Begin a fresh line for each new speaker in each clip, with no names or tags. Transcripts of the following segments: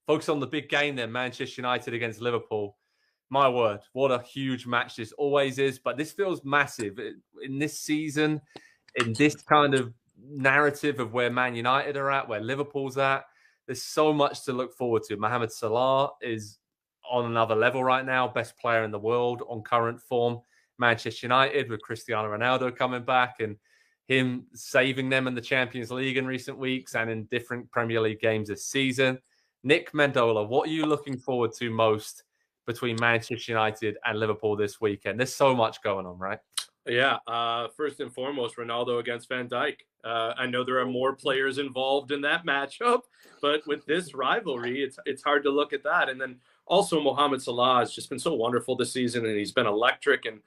focus on the big game then, Manchester United against Liverpool. My word, what a huge match this always is. But this feels massive in this season, in this kind of narrative of where Man United are at, where Liverpool's at. There's so much to look forward to. Mohamed Salah is on another level right now, best player in the world on current form. Manchester United with Cristiano Ronaldo coming back and him saving them in the Champions League in recent weeks and in different Premier League games this season. Nick Mendola, what are you looking forward to most between Manchester United and Liverpool this weekend? There's so much going on, right?
Yeah, first and foremost, Ronaldo against Van Dijk. I know there are more players involved in that matchup, but with this rivalry, it's hard to look at that. And then also Mohamed Salah has just been so wonderful this season, and he's been electric. And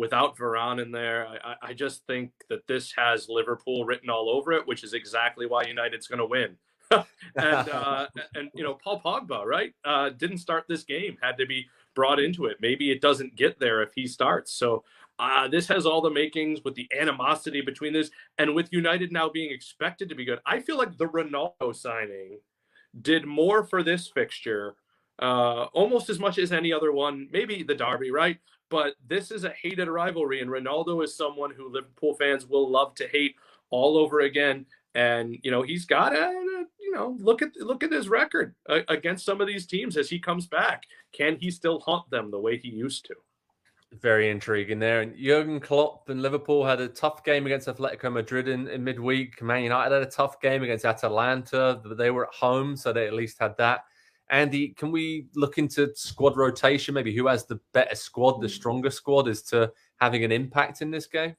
without Varane in there, I just think that this has Liverpool written all over it, which is exactly why United's going to win. and Paul Pogba, right? Didn't start this game, had to be brought into it. Maybe it doesn't get there if he starts. So this has all the makings with the animosity between this and with United now being expected to be good. I feel like the Ronaldo signing did more for this fixture, almost as much as any other one, maybe the derby, right? But this is a hated rivalry, and Ronaldo is someone who Liverpool fans will love to hate all over again. And, he's got to, look at his record against some of these teams as he comes back. Can he still haunt them the way he used to?
Very intriguing there. And Jurgen Klopp and Liverpool had a tough game against Atletico Madrid in midweek. Man United had a tough game against Atalanta. They were at home, so they at least had that. Andy, can we look into squad rotation? Maybe who has the better squad, the stronger squad, as to having an impact in this game?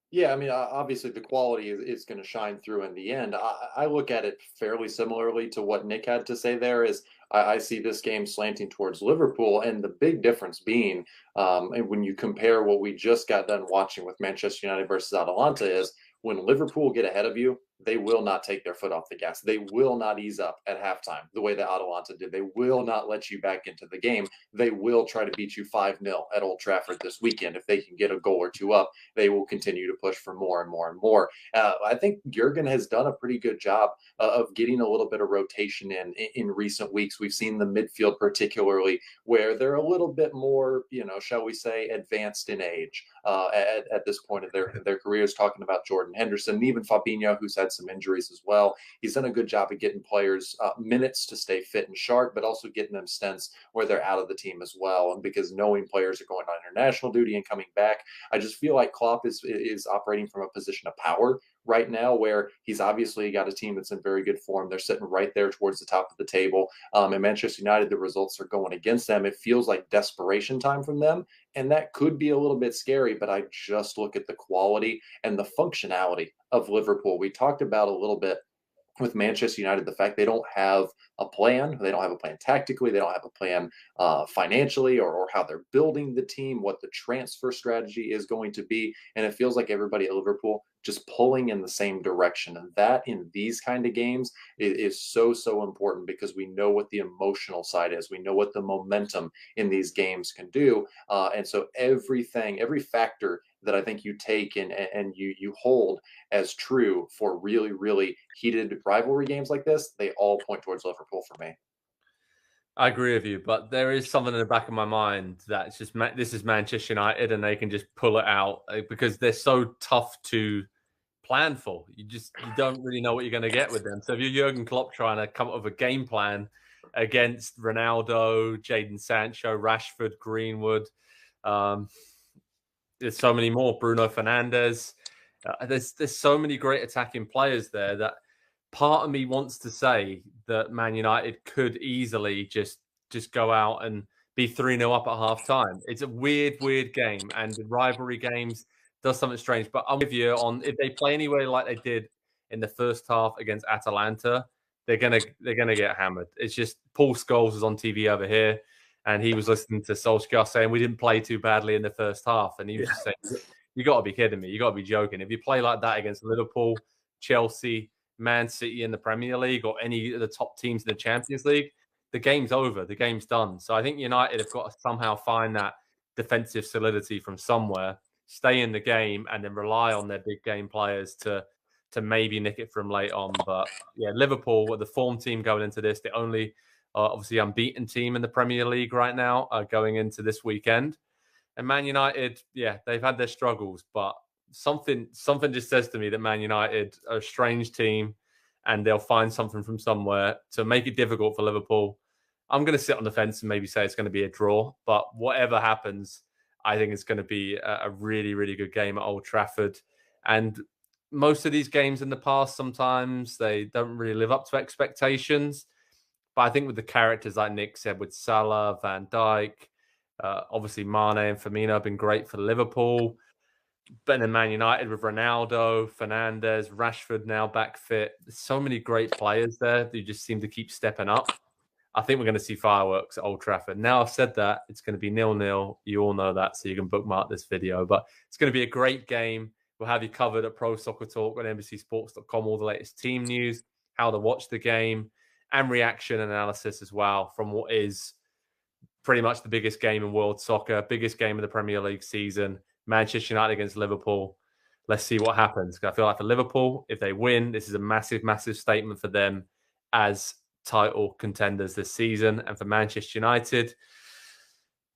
Yeah, I mean, obviously the quality is going to shine through in the end. I look at it fairly similarly to what Nick had to say there. I see this game slanting towards Liverpool, and the big difference being, and when you compare what we just got done watching with Manchester United versus Atalanta, is when Liverpool get ahead of you, they will not take their foot off the gas. They will not ease up at halftime the way that Atalanta did. They will not let you back into the game. They will try to beat you 5-0 at Old Trafford this weekend. If they can get a goal or two up, they will continue to push for more and more and more. I think Jurgen has done a pretty good job of getting a little bit of rotation in recent weeks. We've seen the midfield particularly where they're a little bit more, shall we say, advanced in age at this point of their careers, talking about Jordan Henderson, even Fabinho, who's had some injuries as well. He's done a good job of getting players minutes to stay fit and sharp, but also getting them stints where they're out of the team as well. And because knowing players are going on international duty and coming back, I just feel like Klopp is operating from a position of power right now, where he's obviously got a team that's in very good form. They're sitting right there towards the top of the table. And Manchester United, the results are going against them. It feels like desperation time from them. And that could be a little bit scary, but I just look at the quality and the functionality of Liverpool. We talked about a little bit with Manchester United, the fact they don't have a plan. They don't have a plan tactically. They don't have a plan financially or how they're building the team, what the transfer strategy is going to be. And it feels like everybody at Liverpool just pulling in the same direction. And that in these kind of games is so, so important because we know what the emotional side is. We know what the momentum in these games can do. And so every factor that I think you take and you hold as true for really, really heated rivalry games like this, they all point towards Liverpool for me.
I agree with you, but there is something in the back of my mind that it's just this is Manchester United and they can just pull it out because they're so tough to plan for. You don't really know what you're going to get with them. So if you're Jurgen Klopp trying to come up with a game plan against Ronaldo, Jadon Sancho, Rashford, Greenwood, there's so many more, Bruno Fernandes. There's so many great attacking players there that part of me wants to say that Man United could easily just go out and be 3-0 up at half time. It's a weird game, and the rivalry games does something strange. But I'm with you on if they play anywhere like they did in the first half against Atalanta, they're gonna get hammered. It's just Paul Scholes was on TV over here, and he was listening to Solskjaer saying we didn't play too badly in the first half, and he was just saying, "You got to be kidding me! You got to be joking! If you play like that against Liverpool, Chelsea, Man City in the Premier League, or any of the top teams in the Champions League, the game's over. The game's done." So I think United have got to somehow find that defensive solidity from somewhere, stay in the game, and then rely on their big game players to maybe nick it from late on. But yeah, Liverpool were the form team going into this. The only obviously unbeaten team in the Premier League right now going into this weekend. And Man United, yeah, they've had their struggles, but something just says to me that Man United are a strange team and they'll find something from somewhere to make it difficult for Liverpool. I'm going to sit on the fence and maybe say it's going to be a draw, but whatever happens, I think it's going to be a really, really good game at Old Trafford. And most of these games in the past, sometimes they don't really live up to expectations. But I think with the characters like Nick said, with Salah, Van Dijk, obviously Mane and Firmino have been great for Liverpool. But then Man United with Ronaldo, Fernandes, Rashford now back fit. There's so many great players there who just seem to keep stepping up. I think we're going to see fireworks at Old Trafford. Now I've said that, it's going to be 0-0. You all know that, so you can bookmark this video. But it's going to be a great game. We'll have you covered at Pro Soccer Talk on NBCSports.com, all the latest team news, how to watch the game, and reaction and analysis as well from what is pretty much the biggest game in world soccer, biggest game of the Premier League season, Manchester United against Liverpool. Let's see what happens. I feel like for Liverpool, if they win, this is a massive, massive statement for them as title contenders this season. And for Manchester United,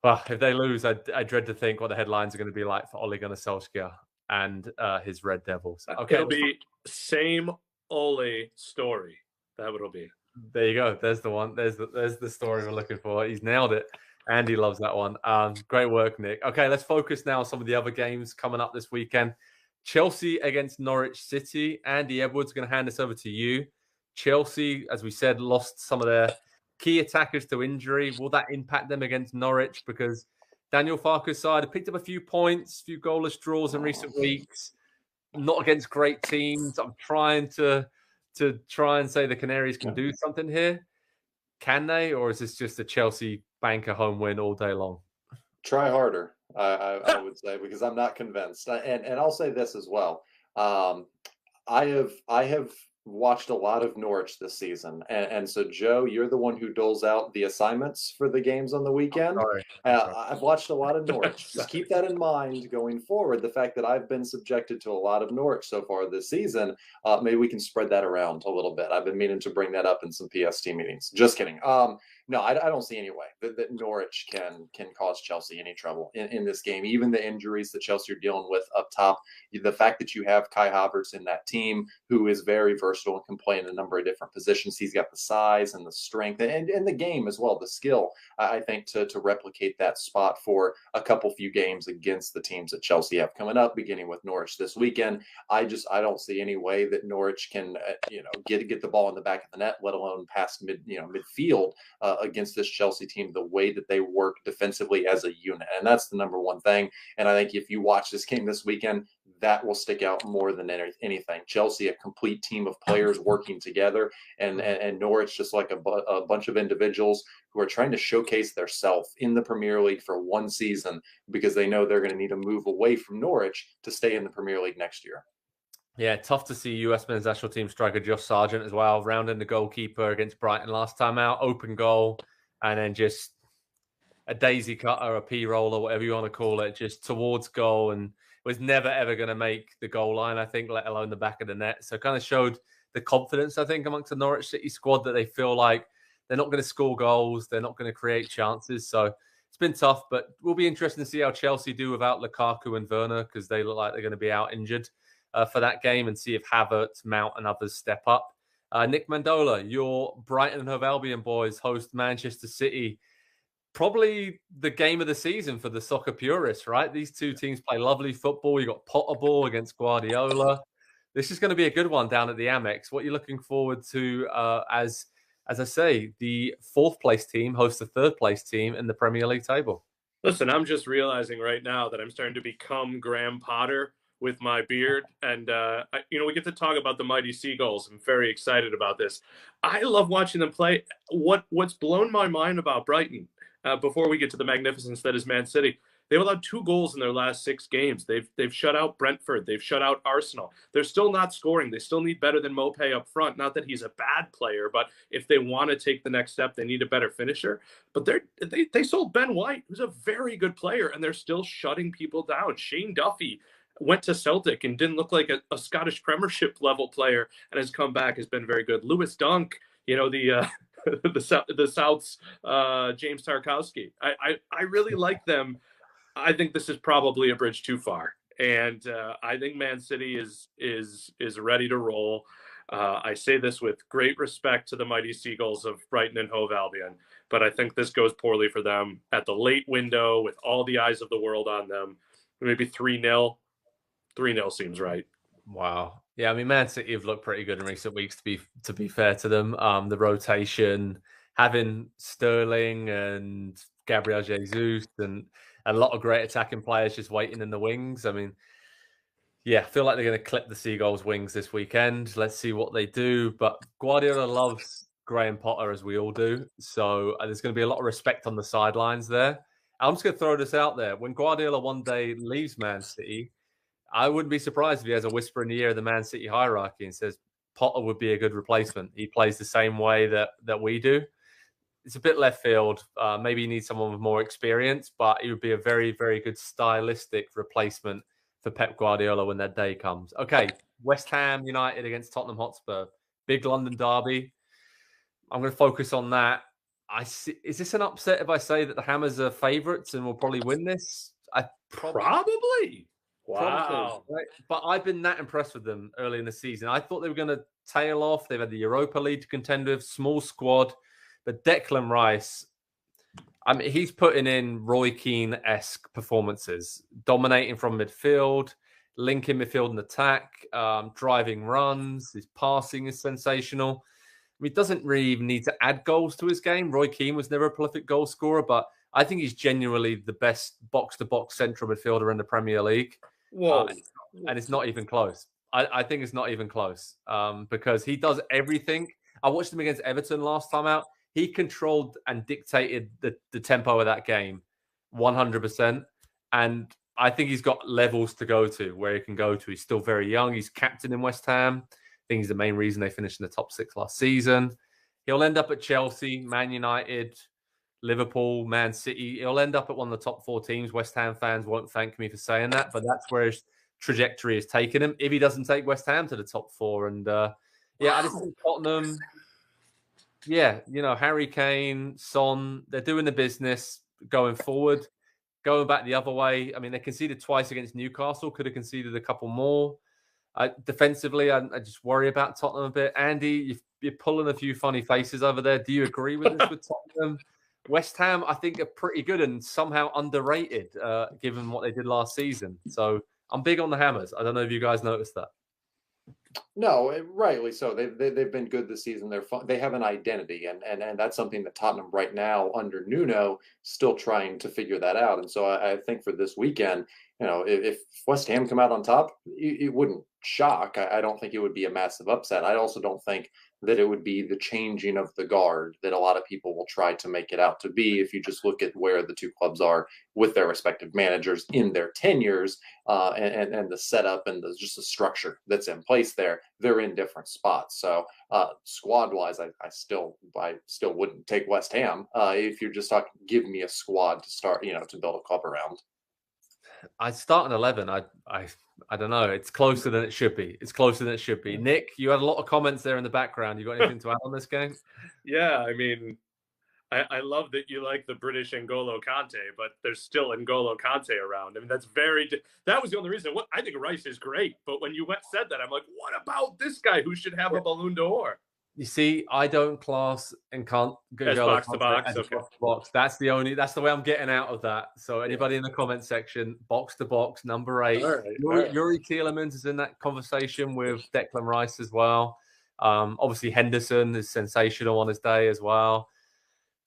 well, if they lose, I dread to think what the headlines are going to be like for Ole Gunnar Solskjaer and his Red Devils. Okay,
it'll be same Ole story. That would be.
There you go. There's the one. There's the story we're looking for. He's nailed it. Andy loves that one. Great work, Nick. Okay, let's focus now on some of the other games coming up this weekend. Chelsea against Norwich City. Andy Edwards, going to hand this over to you. Chelsea, as we said, lost some of their key attackers to injury. Will that impact them against Norwich? Because Daniel Farke's side have picked up a few points, a few goalless draws in recent weeks. Not against great teams. I'm trying to try and say the Canaries can do something here. Can they? Or is this just a Chelsea banker home win all day long?
Try harder, I would say, because I'm not convinced. And I'll say this as well. I have watched a lot of Norwich this season. And so, Joe, you're the one who doles out the assignments for the games on the weekend. I've watched a lot of Norwich. Just keep that in mind going forward. The fact that I've been subjected to a lot of Norwich so far this season, maybe we can spread that around a little bit. I've been meaning to bring that up in some PST meetings. Just kidding. No, I don't see any way that Norwich can cause Chelsea any trouble in this game. Even the injuries that Chelsea are dealing with up top, the fact that you have Kai Havertz in that team, who is very versatile and can play in a number of different positions. He's got the size and the strength and the game as well, the skill, I think, to replicate that spot for a few games against the teams that Chelsea have coming up, beginning with Norwich this weekend. I don't see any way that Norwich can get the ball in the back of the net, let alone past midfield against this Chelsea team, the way that they work defensively as a unit. And that's the number one thing. And I think if you watch this game this weekend, that will stick out more than anything. Chelsea, a complete team of players working together, and Norwich just like a bunch of individuals who are trying to showcase their self in the Premier League for one season, because they know they're going to need to move away from Norwich to stay in the Premier League next year.
Yeah, tough to see US men's national team striker Josh Sargent as well, rounding the goalkeeper against Brighton last time out, open goal, and then just a daisy cutter, a P-roller, whatever you want to call it, just towards goal, and was never, ever going to make the goal line, I think, let alone the back of the net. So kind of showed the confidence, I think, amongst the Norwich City squad that they feel like they're not going to score goals, they're not going to create chances. So it's been tough, but we'll be interested to see how Chelsea do without Lukaku and Werner, because they look like they're going to be out injured for that game, and see if Havertz, Mount, and others step up. Nick Mendola, your Brighton and Hove Albion boys host Manchester City. Probably the game of the season for the soccer purists, right? These two teams play lovely football. You got Potterball against Guardiola. This is going to be a good one down at the Amex. What are you looking forward to as I say, the fourth place team hosts the third place team in the Premier League table?
Listen, I'm just realizing right now that I'm starting to become Graham Potter with my beard. And, we get to talk about the mighty Seagulls. I'm very excited about this. I love watching them play. What's blown my mind about Brighton, before we get to the magnificence that is Man City, they've allowed 2 goals in their last 6 games. They've shut out Brentford. They've shut out Arsenal. They're still not scoring. They still need better than Mopé up front. Not that he's a bad player, but if they want to take the next step, they need a better finisher. But they sold Ben White, who's a very good player, and they're still shutting people down. Shane Duffy, went to Celtic and didn't look like a Scottish Premiership level player, and has come back, has been very good. Lewis Dunk, the the South's James Tarkowski. I really like them. I think this is probably a bridge too far, and I think Man City is ready to roll. I say this with great respect to the mighty Seagulls of Brighton and Hove Albion, but I think this goes poorly for them at the late window with all the eyes of the world on them. Maybe 3-0. 3-0 seems right.
Wow. Yeah, I mean, Man City have looked pretty good in recent weeks, to be fair to them. The rotation, having Sterling and Gabriel Jesus and a lot of great attacking players just waiting in the wings. I mean, yeah, I feel like they're going to clip the Seagulls' wings this weekend. Let's see what they do. But Guardiola loves Graham Potter, as we all do. So there's going to be a lot of respect on the sidelines there. I'm just going to throw this out there. When Guardiola one day leaves Man City, I wouldn't be surprised if he has a whisper in the ear of the Man City hierarchy and says Potter would be a good replacement. He plays the same way that we do. It's a bit left field. Maybe you need someone with more experience, but it would be a very, very good stylistic replacement for Pep Guardiola when that day comes. Okay, West Ham United against Tottenham Hotspur. Big London derby. I'm going to focus on that. Is this an upset if I say that the Hammers are favourites and will probably win this?
Probably. Wow.
Right? But I've been that impressed with them early in the season. I thought they were going to tail off. They've had the Europa League to contend with, small squad. But Declan Rice, I mean, he's putting in Roy Keane-esque performances, dominating from midfield, linking midfield and attack, driving runs. His passing is sensational. I mean, he doesn't really even need to add goals to his game. Roy Keane was never a prolific goal scorer, but I think he's genuinely the best box-to-box central midfielder in the Premier League.
Whoa.
And it's not even close. I think it's not even close because he does everything. I watched him against Everton last time out. He controlled and dictated the tempo of that game 100%. And I think he's got levels to go to where he can go to. He's still very young. He's captain in West Ham. I think he's the main reason they finished in the top 6 last season. He'll end up at Chelsea, Man United, Liverpool, Man City. He'll end up at one of the top 4 teams. West Ham fans won't thank me for saying that, but that's where his trajectory has taken him if he doesn't take West Ham to the top 4. And I just think Tottenham... Yeah, Harry Kane, Son, they're doing the business going forward. Going back the other way, I mean, they conceded twice against Newcastle, could have conceded a couple more. Defensively, I just worry about Tottenham a bit. Andy, you're pulling a few funny faces over there. Do you agree with this with Tottenham? West Ham, I think, are pretty good and somehow underrated, given what they did last season. So I'm big on the Hammers. I don't know if you guys noticed that.
No, rightly so. They've been good this season. They're fun. They have an identity, and that's something that Tottenham right now under Nuno still trying to figure that out. And so I think for this weekend, if West Ham come out on top, it wouldn't shock. I don't think it would be a massive upset. I also don't think that it would be the changing of the guard that a lot of people will try to make it out to be if you just look at where the two clubs are with their respective managers in their tenures and the setup and just the structure that's in place there. They're in different spots. So squad-wise, I still wouldn't take West Ham if you're just talking, give me a squad to start, to build a club around.
I'd start an 11. I don't know. It's closer than it should be. Nick, you had a lot of comments there in the background. You got anything to add on this game?
Yeah, I mean, I love that you like the British N'Golo Kante, but there's still N'Golo Kante around. I mean, that was the only reason. I think Rice is great, but when you said that, I'm like, what about this guy who should have a Ballon d'Or?
You see, I don't class and can't go
box to box. Okay.
Box. That's the way I'm getting out of that. So anybody in the comment section, box to box, number 8.
All right.
Yuri Tielemans is in that conversation with Declan Rice as well. Obviously Henderson is sensational on his day as well.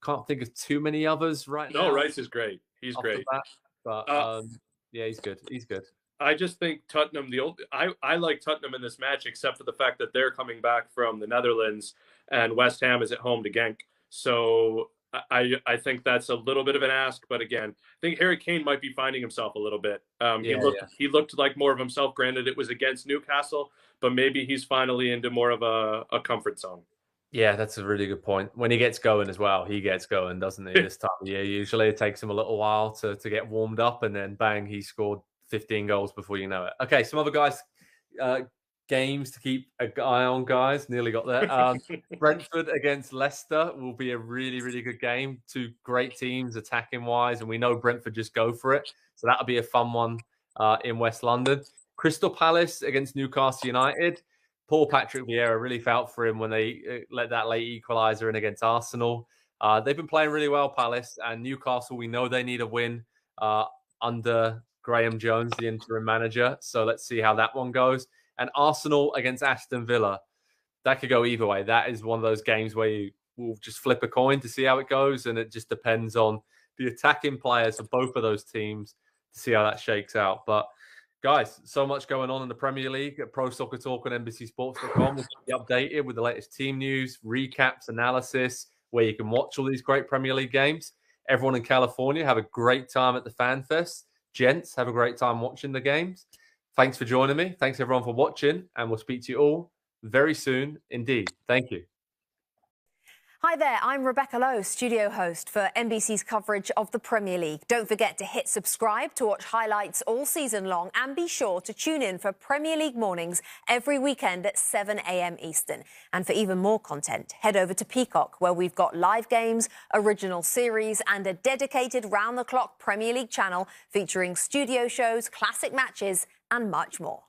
Can't think of too many others right now.
No, Rice is great. He's great.
But yeah, he's good.
I just think Tottenham, I like Tottenham in this match, except for the fact that they're coming back from the Netherlands and West Ham is at home to Genk. So I think that's a little bit of an ask. But again, I think Harry Kane might be finding himself a little bit. He looked like more of himself. Granted, it was against Newcastle, but maybe he's finally into more of a comfort zone.
Yeah, that's a really good point. When he gets going as well, he gets going, doesn't he, this time of year? Usually it takes him a little while to get warmed up, and then bang, he scored 15 goals before you know it. Okay, some other guys, games to keep an eye on, guys. Nearly got there. Brentford against Leicester will be a really, really good game. Two great teams attacking wise, and we know Brentford just go for it. So that'll be a fun one in West London. Crystal Palace against Newcastle United. Paul Patrick Vieira really felt for him when they let that late equaliser in against Arsenal. They've been playing really well, Palace, and Newcastle, we know they need a win under Graham Jones, the interim manager. So let's see how that one goes. And Arsenal against Aston Villa. That could go either way. That is one of those games where you will just flip a coin to see how it goes, and it just depends on the attacking players of both of those teams to see how that shakes out. But guys, so much going on in the Premier League at Pro Soccer Talk on NBCSports.com. We'll keep you updated with the latest team news, recaps, analysis, where you can watch all these great Premier League games. Everyone in California, have a great time at the Fan Fest. Gents, have a great time watching the games. Thanks for joining me. Thanks everyone for watching, and we'll speak to you all very soon indeed. Thank you.
Hi there, I'm Rebecca Lowe, studio host for NBC's coverage of the Premier League. Don't forget to hit subscribe to watch highlights all season long, and be sure to tune in for Premier League mornings every weekend at 7 a.m. Eastern. And for even more content, head over to Peacock, where we've got live games, original series, and a dedicated round-the-clock Premier League channel featuring studio shows, classic matches, and much more.